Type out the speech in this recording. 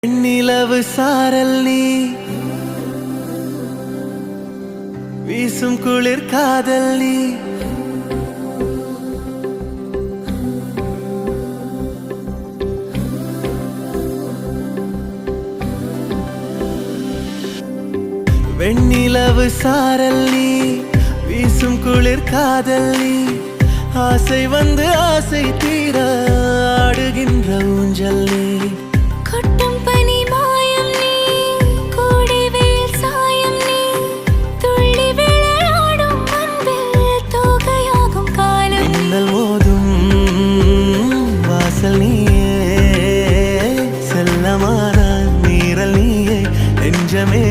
நிலவு சாரல் நீ வீசும் குளிர் காதல் நீ வெண்ணிலவு சாரல் நீ வீசும் குளிர் காதல் நீ ஆசை வந்து ஆசை தீர ஆடுகின்ற ஊஞ்சல் நீ கொட்டும் பனி மாயம் நீ கோடை வெயில் சாயம் நீ துள்ளி விளையாடும் அன்பில் தோகையாகும் காலம் மின்னல் மோதும் வாசல் நீயே செல்லமான நீரல் நீயே நெஞ்சமே